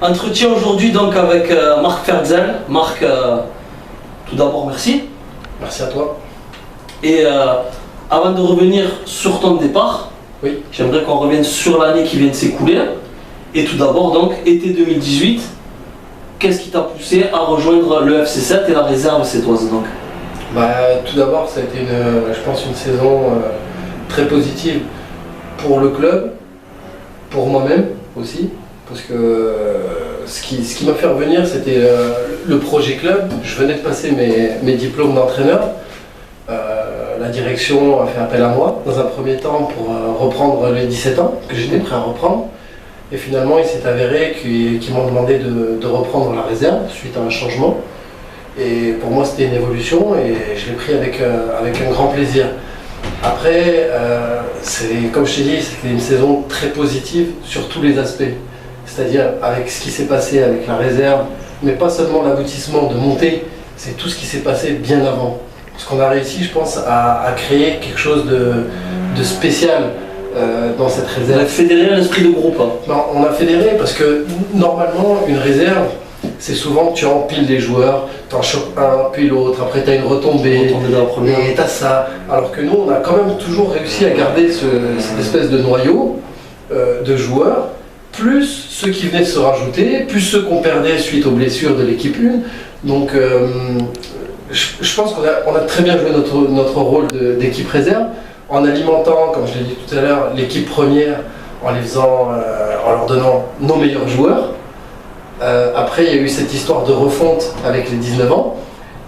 Entretien aujourd'hui donc avec Marc Ferzel. Marc, tout d'abord merci. Merci à toi. Et avant de revenir sur ton départ, oui, j'aimerais qu'on revienne sur l'année qui vient de s'écouler. Et tout d'abord donc, été 2018, qu'est-ce qui t'a poussé à rejoindre le FC7 et la réserve sétoise donc? Tout d'abord, ça a été je pense une saison très positive pour le club, pour moi-même aussi, parce que ce qui m'a fait revenir, c'était le projet club. Je venais de passer mes diplômes d'entraîneur. La direction a fait appel à moi dans un premier temps pour reprendre les 17 ans, que j'étais prêt à reprendre. Et finalement, il s'est avéré qu'ils m'ont demandé de reprendre la réserve suite à un changement. Et pour moi, c'était une évolution et je l'ai pris avec un grand plaisir. Après, comme je t'ai dit, c'était une saison très positive sur tous les aspects. C'est-à-dire avec ce qui s'est passé avec la réserve, mais pas seulement l'aboutissement de monter, c'est tout ce qui s'est passé bien avant. Parce qu'on a réussi, je pense, à créer quelque chose de spécial dans cette réserve. On a fédéré l'esprit de groupe. Non, on a fédéré parce que normalement, une réserve, c'est souvent que tu empiles les joueurs, tu en chopes un, puis l'autre, après tu as une retombée, et tu as ça. Alors que nous, on a quand même toujours réussi à garder cette espèce de noyau de joueurs, plus ceux qui venaient de se rajouter, plus ceux qu'on perdait suite aux blessures de l'équipe 1. Donc je pense qu'on a très bien joué notre rôle d'équipe réserve, en alimentant, comme je l'ai dit tout à l'heure, l'équipe première, en leur donnant nos meilleurs joueurs. Après, il y a eu cette histoire de refonte avec les 19 ans.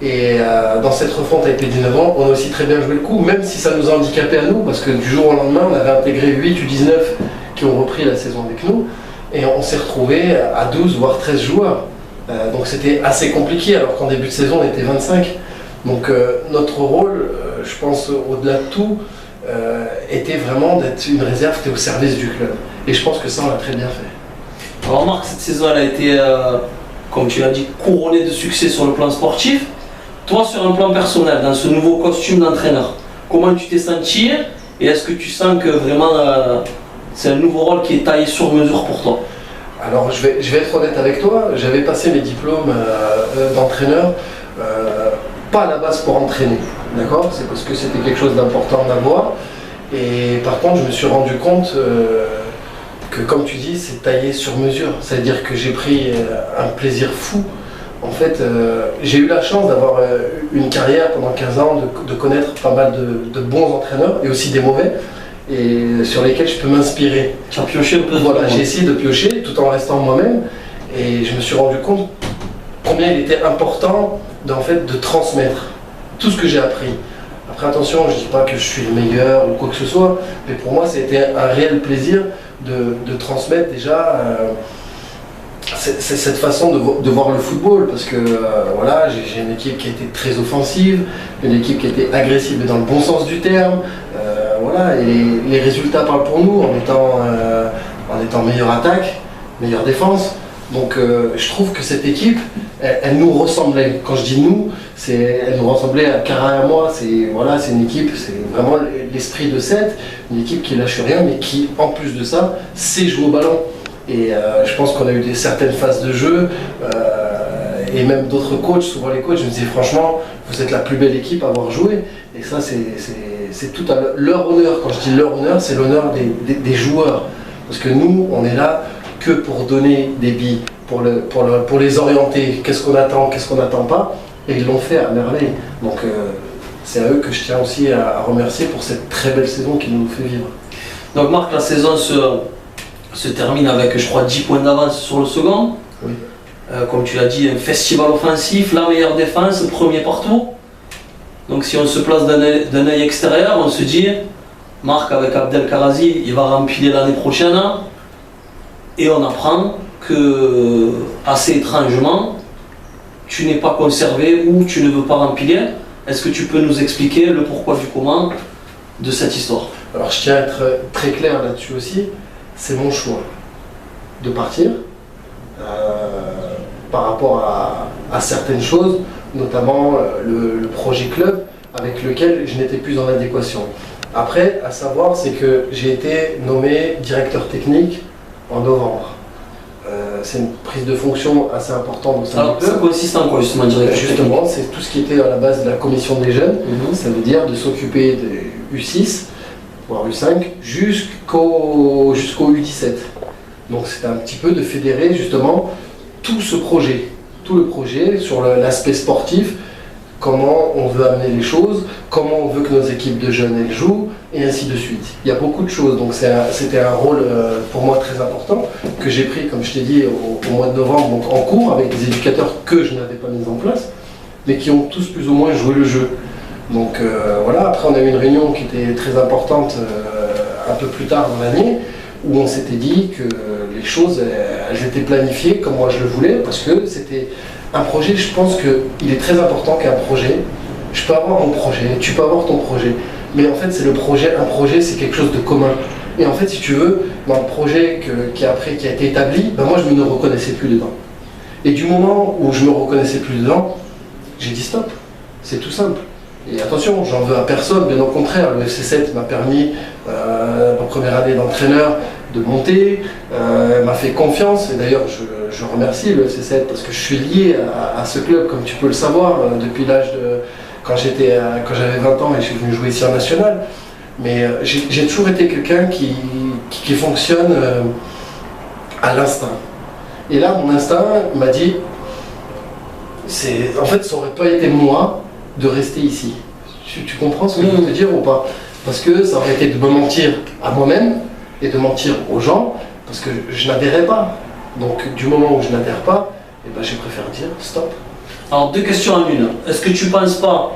Et dans cette refonte avec les 19 ans, on a aussi très bien joué le coup, même si ça nous a handicapé à nous, parce que du jour au lendemain, on avait intégré 8 ou 19 qui ont repris la saison avec nous. Et on s'est retrouvé à 12 voire 13 joueurs. Donc c'était assez compliqué, alors qu'en début de saison, on était 25. Donc notre rôle, je pense, au-delà de tout, était vraiment d'être une réserve qui était au service du club. Et je pense que ça, on l'a très bien fait. Alors Marc, cette saison elle a été, comme tu l'as dit, couronnée de succès sur le plan sportif. Toi, sur un plan personnel, dans ce nouveau costume d'entraîneur, comment tu t'es senti et est-ce que tu sens que vraiment c'est un nouveau rôle qui est taillé sur mesure pour toi? Alors je vais être honnête avec toi, j'avais passé mes diplômes d'entraîneur, pas à la base pour entraîner, d'accord? C'est parce que c'était quelque chose d'important d'avoir. Et par contre, je me suis rendu compte que, comme tu dis, c'est taillé sur mesure. C'est-à-dire que j'ai pris un plaisir fou. En fait, j'ai eu la chance d'avoir une carrière pendant 15 ans, de connaître pas mal de bons entraîneurs et aussi des mauvais, et sur lesquels je peux m'inspirer. Tu as pioché un peu? Voilà, j'ai essayé de piocher tout en restant moi-même, et je me suis rendu compte combien il était important de transmettre tout ce que j'ai appris. Après attention, je ne dis pas que je suis le meilleur ou quoi que ce soit, mais pour moi c'était un réel plaisir de transmettre déjà cette façon de voir le football, parce que voilà, j'ai une équipe qui a été très offensive, une équipe qui a été agressive mais dans le bon sens du terme, voilà, et les résultats parlent pour nous en étant meilleure attaque, meilleure défense. Donc je trouve que cette équipe, elle nous ressemblait. Quand je dis nous, elle nous ressemblait à Cara et à moi. C'est une équipe, c'est vraiment l'esprit de 7, une équipe qui lâche rien, mais qui, en plus de ça, sait jouer au ballon. Et je pense qu'on a eu certaines phases de jeu, et même d'autres coachs, souvent les coachs, je me disais franchement, vous êtes la plus belle équipe à avoir joué. Et ça, c'est tout à leur honneur. Quand je dis leur honneur, c'est l'honneur des joueurs. Parce que nous, on est là que pour donner des billes, pour les orienter, qu'est-ce qu'on attend, qu'est-ce qu'on n'attend pas, et ils l'ont fait à merveille. Donc c'est à eux que je tiens aussi à remercier pour cette très belle saison qu'ils nous fait vivre. Donc Marc, la saison se termine avec, je crois, 10 points d'avance sur le second. Oui. Comme tu l'as dit, un festival offensif, la meilleure défense, premier partout. Donc si on se place d'un œil extérieur, on se dit, Marc avec Abdel Karazi, il va remplir l'année prochaine. Et on apprend que, assez étrangement, tu n'es pas conservé ou tu ne veux pas remplir. Est-ce que tu peux nous expliquer le pourquoi du comment de cette histoire? Alors je tiens à être très clair là-dessus aussi, c'est mon choix de partir par rapport à certaines choses, notamment le projet club avec lequel je n'étais plus en adéquation. Après, à savoir, c'est que j'ai été nommé directeur technique en novembre. c'est une prise de fonction assez importante au sein Alors, du club. ça consiste en quoi justement, directeur Justement, c'est tout ce qui était à la base de la commission des jeunes. Ça veut dire de s'occuper des U6, voire U5, jusqu'au U17. Donc c'est un petit peu de fédérer justement tout ce projet, tout le projet sur l'aspect sportif, comment on veut amener les choses, comment on veut que nos équipes de jeunes elles jouent, et ainsi de suite. Il y a beaucoup de choses, donc c'était un rôle pour moi très important que j'ai pris, comme je t'ai dit, au mois de novembre, donc en cours, avec des éducateurs que je n'avais pas mis en place, mais qui ont tous plus ou moins joué le jeu. Donc voilà, après on a eu une réunion qui était très importante un peu plus tard dans l'année, où on s'était dit que les choses, elles étaient planifiées comme moi je le voulais, parce que c'était un projet. Je pense qu'il est très important qu'un projet, je peux avoir mon projet, tu peux avoir ton projet, mais en fait c'est le projet, un projet c'est quelque chose de commun. Et en fait si tu veux, dans le projet qui a été établi, ben moi je ne me reconnaissais plus dedans. Et du moment où je me reconnaissais plus dedans, j'ai dit stop, c'est tout simple. Et attention, j'en veux à personne, bien au contraire, le FC7 m'a permis, ma première année d'entraîneur, de monter, m'a fait confiance, et d'ailleurs je remercie le FC7 parce que je suis lié à ce club, comme tu peux le savoir, depuis l'âge de... quand j'avais 20 ans et je suis venu jouer ici en national. Mais j'ai toujours été quelqu'un qui fonctionne à l'instinct. Et là, mon instinct m'a dit, en fait, ça n'aurait pas été moi de rester ici. Tu comprends ce que je veux te dire ou pas? Parce que ça aurait été de me mentir à moi-même et de mentir aux gens, parce que je n'adhérais pas. Donc du moment où je n'adhère pas, eh ben, je préfère dire stop. Alors deux questions en une. Est-ce que tu ne penses pas,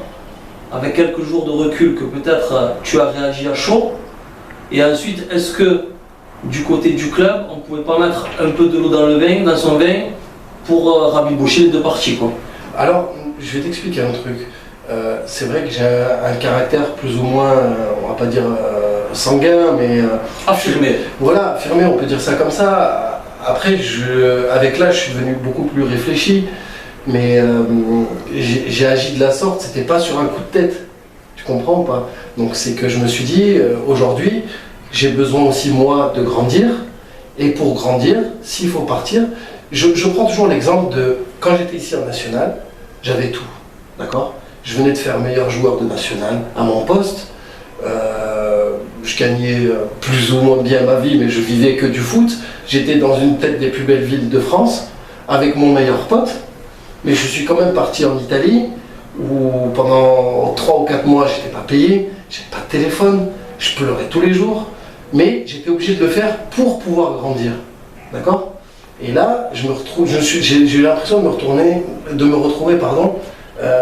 avec quelques jours de recul, que peut-être tu as réagi à chaud? Et ensuite, est-ce que du côté du club, on ne pouvait pas mettre un peu de l'eau dans son vin, pour rabiboucher les deux parties, quoi? Alors, je vais t'expliquer un truc. C'est vrai que j'ai un caractère plus ou moins, on va pas dire sanguin, mais... affirmé. Voilà, affirmé, on peut dire ça comme ça. Après, avec l'âge, je suis devenu beaucoup plus réfléchi, mais j'ai agi de la sorte, c'était pas sur un coup de tête. Tu comprends ou pas? Donc c'est que je me suis dit, aujourd'hui, j'ai besoin aussi moi de grandir, et pour grandir, s'il faut partir, je prends toujours l'exemple de quand j'étais ici en national, j'avais tout, d'accord? Je venais de faire meilleur joueur de national à mon poste. Je gagnais plus ou moins bien ma vie, mais je vivais que du foot. J'étais dans une tête des plus belles villes de France, avec mon meilleur pote. Mais je suis quand même parti en Italie, où pendant 3 ou 4 mois, je n'étais pas payé, j'avais pas de téléphone, je pleurais tous les jours. Mais j'étais obligé de le faire pour pouvoir grandir, d'accord? Et là, j'ai eu l'impression de me retrouver,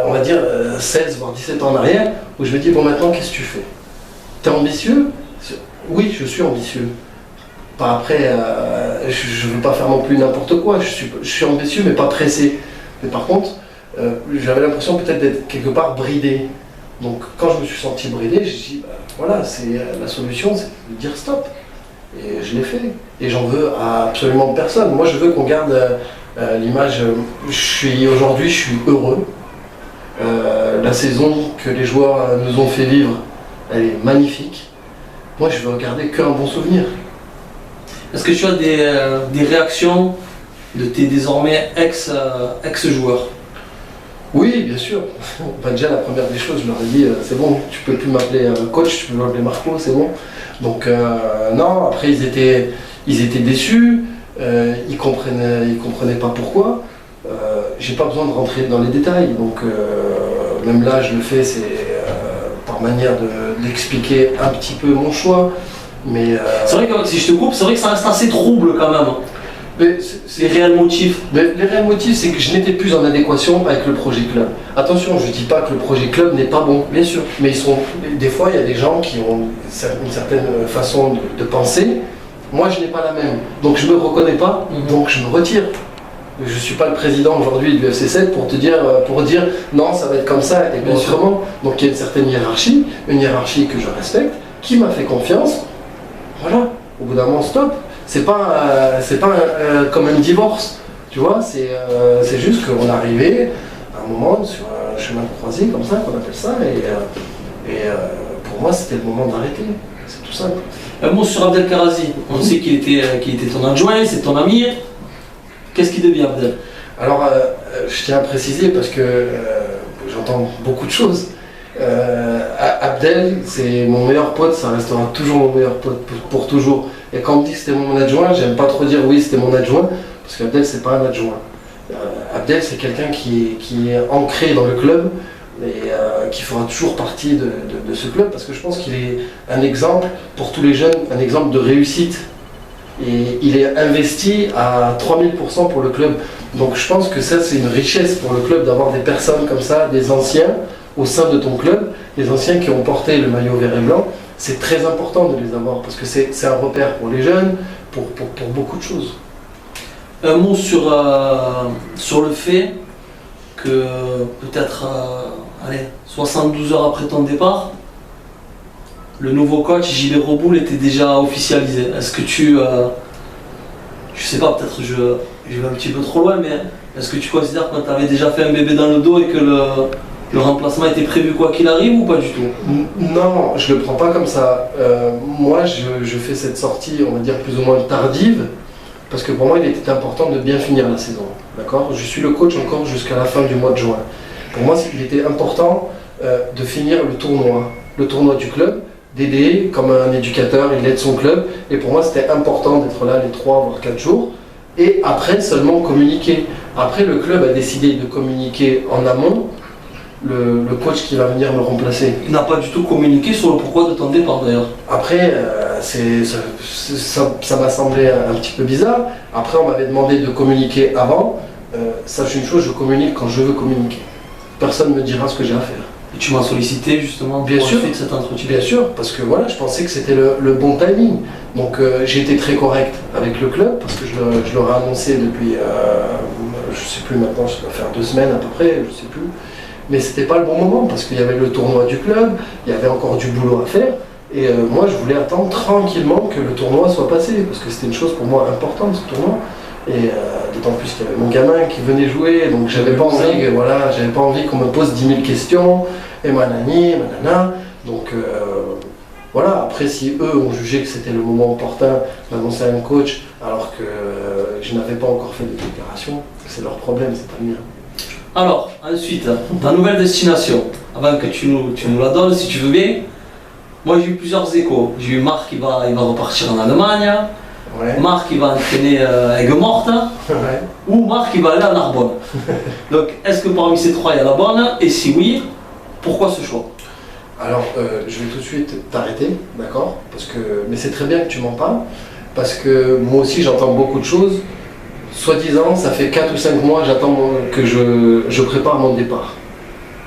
on va dire 16 voire 17 ans en arrière, où je me dis, bon maintenant qu'est-ce que tu fais? T'es ambitieux? Oui, je suis ambitieux. Pas après, je ne veux pas faire non plus n'importe quoi, je suis ambitieux mais pas pressé. Mais par contre, j'avais l'impression peut-être d'être quelque part bridé. Donc quand je me suis senti bridé, j'ai dit, bah, voilà, la solution c'est de dire stop. Et je l'ai fait. Et j'en veux à absolument personne. Moi je veux qu'on garde l'image, aujourd'hui je suis heureux. La saison que les joueurs nous ont fait vivre, elle est magnifique. Moi, je veux regarder qu'un bon souvenir. Est-ce que tu as des réactions de tes désormais ex-joueurs? Oui, bien sûr. Bah, déjà, la première des choses, je leur ai dit, c'est bon, tu peux plus m'appeler coach, tu peux m'appeler Marco, c'est bon. Donc, non, après, ils étaient déçus, ils comprenaient pas pourquoi. J'ai pas besoin de rentrer dans les détails, donc même là je le fais, c'est par manière d'expliquer un petit peu mon choix, mais... C'est vrai que si je te coupe, c'est vrai que ça reste assez trouble quand même. Mais les réels motifs. Mais les réels motifs, c'est que je n'étais plus en adéquation avec le projet club. Attention, je ne dis pas que le projet club n'est pas bon, bien sûr, mais des fois il y a des gens qui ont une certaine façon de penser. Moi je n'ai pas la même, donc je ne me reconnais pas, donc je me retire. Je ne suis pas le président aujourd'hui du FC7 pour dire non, ça va être comme ça et pas autrement. Donc il y a une certaine hiérarchie, que je respecte, qui m'a fait confiance. Voilà, au bout d'un moment, stop. C'est pas comme un divorce, tu vois, c'est juste qu'on est arrivé à un moment sur un chemin de croisée, comme ça, qu'on appelle ça, et pour moi, c'était le moment d'arrêter. C'est tout simple. Un mot sur Abdel Karazi. On sait qu'il était ton adjoint, c'est ton ami. Qu'est-ce qui devient Abdel? Alors, je tiens à préciser parce que j'entends beaucoup de choses. Abdel, c'est mon meilleur pote, ça restera toujours mon meilleur pote pour toujours. Et quand on me dit que c'était mon adjoint, j'aime pas trop dire oui, c'était mon adjoint, parce qu'Abdel, c'est pas un adjoint. Abdel, c'est quelqu'un qui est ancré dans le club et qui fera toujours partie de ce club, parce que je pense qu'il est un exemple pour tous les jeunes, un exemple de réussite. Et il est investi à 3000% pour le club. Donc je pense que ça, c'est une richesse pour le club d'avoir des personnes comme ça, des anciens au sein de ton club, les anciens qui ont porté le maillot vert et blanc. C'est très important de les avoir parce que c'est un repère pour les jeunes, pour beaucoup de choses. Un mot sur le fait que peut-être 72 heures après ton départ, le nouveau coach Gilles Reboul était déjà officialisé. Est-ce que je sais pas, peut-être je vais un petit peu trop loin, mais est-ce que tu considères que tu avais déjà fait un bébé dans le dos et que le remplacement était prévu quoi qu'il arrive ou pas du tout? Non, je le prends pas comme ça. Moi, je fais cette sortie, on va dire plus ou moins tardive, parce que pour moi, il était important de bien finir la saison. D'accord? Je suis le coach encore jusqu'à la fin du mois de juin. Pour moi, il était important de finir le tournoi du club, d'aider comme un éducateur, il aide son club. Et pour moi, c'était important d'être là les 3 voire 4 jours. Et après, seulement communiquer. Après, le club a décidé de communiquer en amont le coach qui va venir me remplacer. Il n'a pas du tout communiqué sur le pourquoi de ton départ d'ailleurs. Après, ça m'a semblé un petit peu bizarre. Après, on m'avait demandé de communiquer avant. Sache une chose, je communique quand je veux communiquer. Personne ne me dira ce que j'ai à faire. Et tu m'as sollicité justement pour bien sûr, de cet entretien. Bien sûr, parce que voilà, je pensais que c'était le bon timing. Donc j'ai été très correct avec le club, parce que je leur ai annoncé depuis, je sais plus maintenant, ça doit faire 2 semaines à peu près, je sais plus. Mais c'était pas le bon moment, parce qu'il y avait le tournoi du club, il y avait encore du boulot à faire. Et moi, je voulais attendre tranquillement que le tournoi soit passé, parce que c'était une chose pour moi importante, ce tournoi. Et d'autant plus qu'il y avait mon gamin qui venait jouer, donc j'avais pas envie qu'on me pose 10 000 questions, et manani, manana. Donc voilà, après si eux ont jugé que c'était le moment opportun d'annoncer un coach, alors que je n'avais pas encore fait de déclaration, c'est leur problème, c'est pas le mien. Alors, ensuite, ta nouvelle destination, avant que tu nous la donnes si tu veux bien, moi j'ai eu plusieurs échos. J'ai eu Marc qui va repartir en Allemagne. Ouais. Marc il va entraîner Aigues-Mortes, ouais. Ou Marc il va aller à Narbonne. Donc est-ce que parmi ces 3 il y a la bonne? Et si oui, pourquoi ce choix? Alors je vais tout de suite t'arrêter, d'accord? Mais c'est très bien que tu m'en parles, parce que moi aussi j'entends beaucoup de choses. Soi-disant, ça fait 4 ou 5 mois j'attends que je prépare mon départ.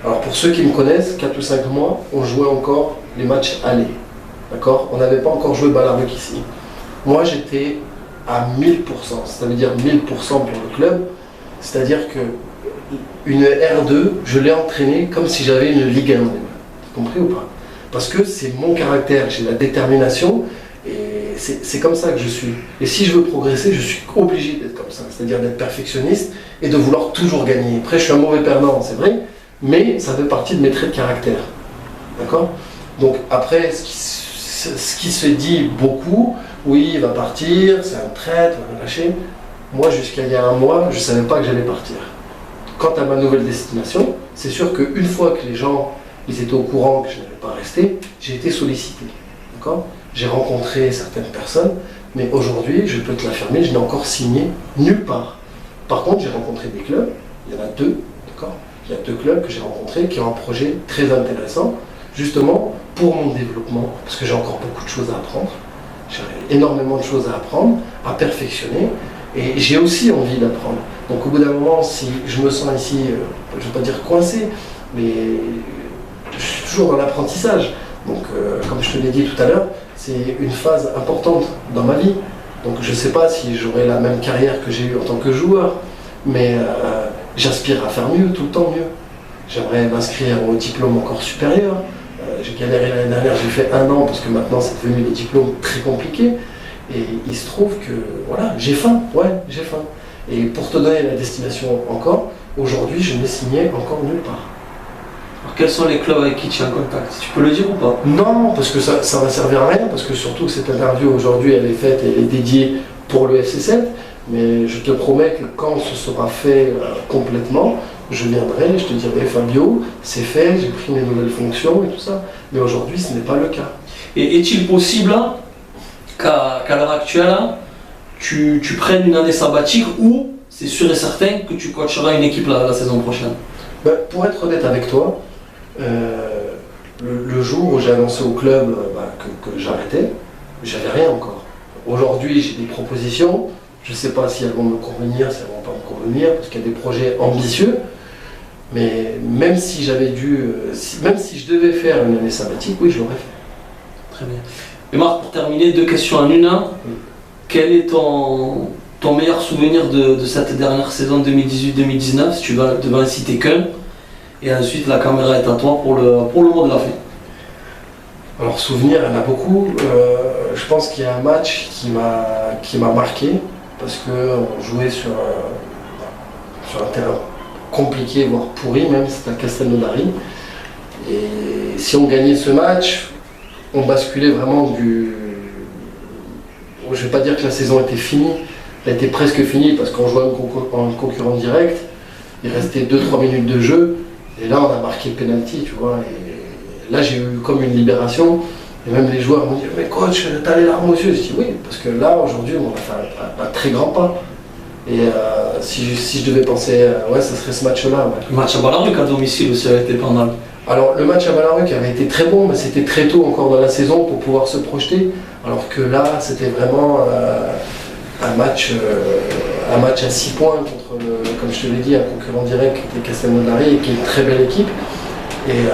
Alors pour ceux qui me connaissent, 4 ou 5 mois, on jouait encore les matchs allés. D'accord? On n'avait pas encore joué Ballaruc ici. Moi, j'étais à 1000%, ça veut dire 1000% pour le club, c'est-à-dire que une R2, je l'ai entraînée comme si j'avais une Ligue 1. Tu as compris ou pas? Parce que c'est mon caractère, j'ai la détermination, et c'est comme ça que je suis. Et si je veux progresser, je suis obligé d'être comme ça, c'est-à-dire d'être perfectionniste et de vouloir toujours gagner. Après, je suis un mauvais perdant, c'est vrai, mais ça fait partie de mes traits de caractère. D'accord? Donc après, ce qui se dit beaucoup, oui, il va partir, c'est un traître, on va le lâcher. Moi, jusqu'à il y a un mois, je ne savais pas que j'allais partir. Quant à ma nouvelle destination, c'est sûr qu'une fois que les gens ils étaient au courant que je n'allais pas rester, j'ai été sollicité. D'accord? J'ai rencontré certaines personnes, mais aujourd'hui, je peux te l'affirmer, je n'ai encore signé nulle part. Par contre, j'ai rencontré des clubs, il y en a 2, d'accord? Il y a 2 clubs que j'ai rencontrés qui ont un projet très intéressant, justement pour mon développement, parce que j'ai encore beaucoup de choses à apprendre. J'ai énormément de choses à apprendre, à perfectionner, et j'ai aussi envie d'apprendre. Donc au bout d'un moment, si je me sens ici, je ne vais pas dire coincé, mais je suis toujours dans l'apprentissage. Donc comme je te l'ai dit tout à l'heure, c'est une phase importante dans ma vie. Donc je ne sais pas si j'aurai la même carrière que j'ai eue en tant que joueur, mais j'aspire à faire mieux, tout le temps mieux. J'aimerais m'inscrire au diplôme encore supérieur. J'ai galéré l'année dernière, j'ai fait 1 an parce que maintenant c'est devenu des diplômes très compliqués. Et il se trouve que voilà, j'ai faim, j'ai faim. Et pour te donner la destination encore, aujourd'hui je n'ai signé encore nulle part. Alors quels sont les clubs avec qui tu es en contact? Tu peux le dire ou pas? Non, parce que ça va servir à rien, parce que surtout que cette interview aujourd'hui elle est faite et elle est dédiée pour le FC7. Mais je te promets que quand ce sera fait complètement, je viendrai et je te dirai Fabio, c'est fait, j'ai pris mes nouvelles fonctions et tout ça. Mais aujourd'hui, ce n'est pas le cas. Et est-il possible qu'à l'heure actuelle, tu prennes une année sabbatique ou c'est sûr et certain que tu coacheras une équipe la saison prochaine? Pour être honnête avec toi, le jour où j'ai annoncé au club que j'arrêtais, j'avais rien encore. Aujourd'hui, j'ai des propositions. Je ne sais pas si elles vont me convenir, si elles ne vont pas me convenir, parce qu'il y a des projets ambitieux. Mais même si j'avais même si je devais faire une année sabbatique, oui, je l'aurais fait. Très bien. Et Marc, pour terminer, 2 questions en une. Oui. Quel est ton meilleur souvenir de cette dernière saison 2018-2019, si tu devais en citer qu'un? Et ensuite, la caméra est à toi pour le mot de la fin. Alors, souvenir, il y en a beaucoup. Je pense qu'il y a un match qui m'a marqué, parce qu'on jouait sur un terrain compliqué, voire pourri, même c'était à Castelnaudary. Et si on gagnait ce match, on basculait vraiment je ne vais pas dire que la saison était finie, elle était presque finie parce qu'on jouait en concurrent direct. Il restait 2-3 minutes de jeu, et là on a marqué le penalty, tu vois. Et là j'ai eu comme une libération, et même les joueurs m'ont dit « Mais coach, t'as les larmes aux yeux ?» Je dis « Oui, parce que là aujourd'hui on a fait un très grand pas. » Et si je devais penser, ça serait ce match-là. Ouais. Le match à Ballaruc à domicile aussi a été pas mal. Alors le match à Ballaruc avait été très bon, mais c'était très tôt encore dans la saison pour pouvoir se projeter. Alors que là, c'était vraiment un match à 6 points contre, comme je te l'ai dit, un concurrent direct qui était Castelnaudary et qui est une très belle équipe. Et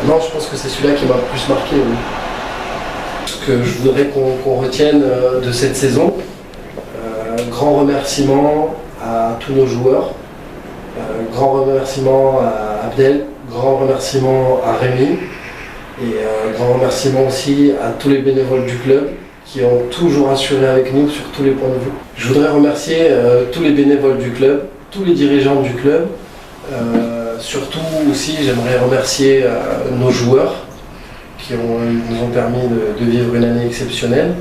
non, je pense que c'est celui-là qui m'a le plus marqué. Oui. Ce que je voudrais qu'on retienne de cette saison, grand remerciement à tous nos joueurs, grand remerciement à Abdel, grand remerciement à Rémi et grand remerciement aussi à tous les bénévoles du club qui ont toujours assuré avec nous sur tous les points de vue. Je voudrais remercier tous les bénévoles du club, tous les dirigeants du club. Surtout aussi, j'aimerais remercier nos joueurs qui nous ont permis de vivre une année exceptionnelle,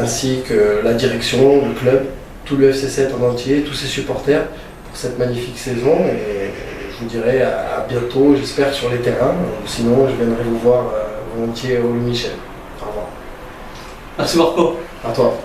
ainsi que la direction, le club, tout le FC7 en entier, tous ses supporters pour cette magnifique saison. Et je vous dirai à bientôt, j'espère, sur les terrains. Sinon, je viendrai vous voir volontiers au Louis Michel. Au revoir. Merci Marco. À toi.